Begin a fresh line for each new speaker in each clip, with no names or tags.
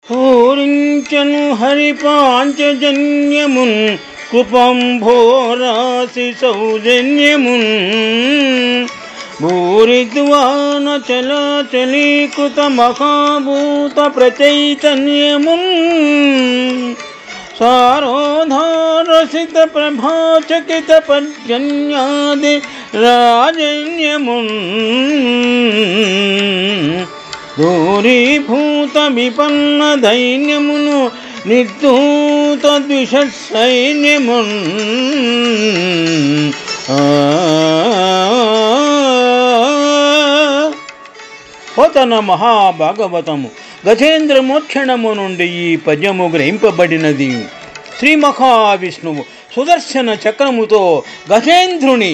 పూరించను హరి పాంచజన్యమున్ కృపంభోరాసి సౌజన్యమున్ భూరిద్వాన చలాచలీకృత మహాభూత ప్రచైతన్యమున్ సారోధారసిత ప్రభాచకిత పర్జన్యాది రాజన్యమున్ దూరీభూత విపన్న దైన్యమును నిర్ధూత ద్విష సైన్యమున్ పోతన మహాభాగవతము గజేంద్ర మోక్షణము నుండి ఈ పద్యము గ్రహింపబడినది. శ్రీ మహావిష్ణువు సుదర్శన చక్రముతో గజేంద్రుని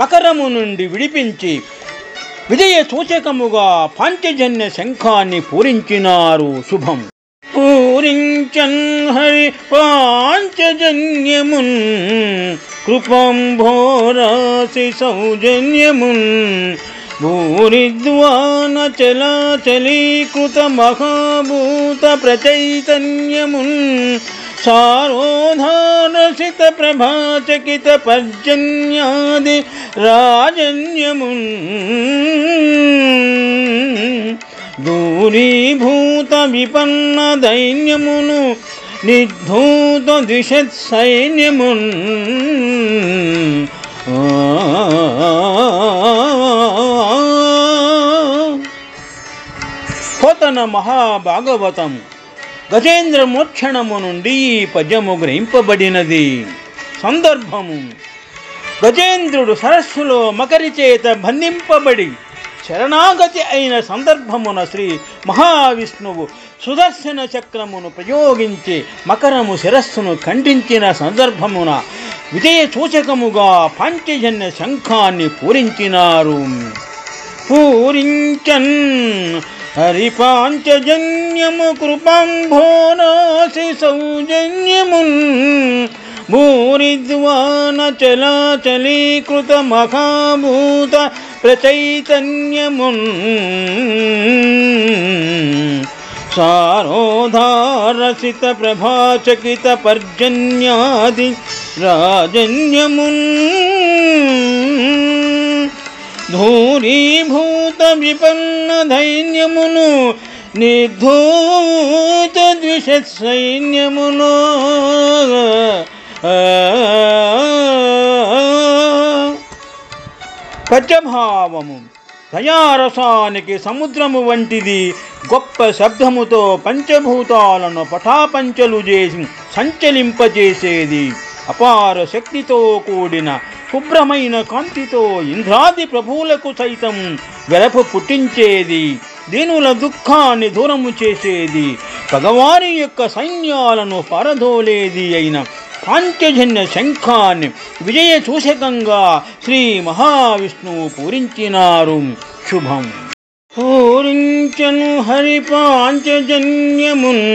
మకరము నుండి విడిపించి విజయ సూచకముగా పాంచజన్య శంఖాన్ని పూరించినారు. శుభం. పూరించన్ హరి పాంచజన్యమున్ కృపంభోరాసి సౌజన్యమున్ భూరిద్వాన చలాచలీకృత మహాభూత ప్రచైతన్యమున్ సారోధారసిత ప్రభాచకిత పర్జన్యాది రాజన్యమున్ దూరీభూత విపన్న దైన్యమును నిర్ధూత ద్విషత్ సైన్యమున్ పోతన మహాభాగవతం గజేంద్ర మోక్షణము నుండి ఈ పద్యము గ్రహింపబడినది. సందర్భము: గజేంద్రుడు సరస్సులో మకరి చేత బంధింపబడి శరణాగతి అయిన సందర్భమున శ్రీ మహావిష్ణువు సుదర్శన చక్రమును ప్రయోగించి మకరము శిరస్సును ఖండించిన సందర్భమున విజయ సూచకముగా పాంచజన్య శంఖాన్ని పూరించినారు. పూరించన్ హరి పాంచజన్యము కృపంభోరాసి సౌజన్యమున్ భూరిద్వాన చలాచలీకృత మహాభూత ప్రచైతన్యమున్ సారోధారసిత ప్రభాచకిత పర్జన్యాది రాజన్యమున్ ధూరీభూత విపన్న దైన్యమును నిర్ధూత ద్విషత్ సైన్యమును పద్యభావము: దయారసానికి సముద్రము వంటిది గొప్ప శబ్దముతో పంచభూతాలను పటాపంచలు చేసి సంచలింపజేసేది. అపార శక్తితో కూడిన శుభ్రమైన కాంతితో ఇంద్రాది ప్రభువులకు సైతం వెరపు పుట్టించేది. దీనుల దుఃఖాన్ని దూరము చేసేది. భగవాని యొక్క సైన్యాలను పారదోలేది అయిన పాంచజన్య శంఖాన్ని విజయ సూచకంగా శ్రీ మహావిష్ణువు పూరించినారు. శుభం. పూరించను హరి పాంచజన్యమున్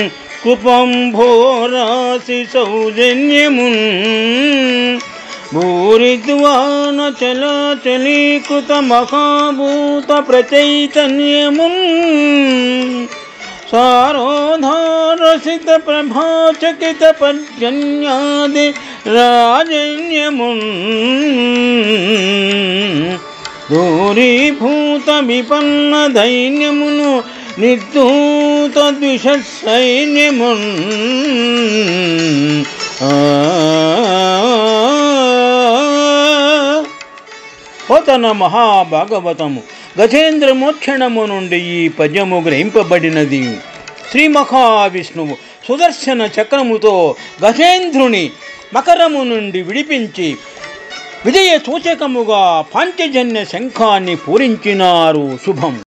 కృపంభోరాసి సౌజన్యమున్ భూరిద్వాన చలాచలీకృత మహాభూత ప్రచైతన్యమున్ సారోధారసిత ప్రభాచకిత పర్జన్యాది రాజన్యమున్ దూరీభూత విపన్న దైన్యమును నిర్ధూత ద్విషత్ సైన్యమున్ పోతన మహాభాగవతము గజేంద్ర మోక్షణము నుండి ఈ పద్యము గ్రహింపబడినది. శ్రీ మహావిష్ణువు సుదర్శన చక్రముతో గజేంద్రుని మకరము నుండి విడిపించి విజయ సూచకముగా పాంచజన్య శంఖాన్ని పూరించినారు. శుభం.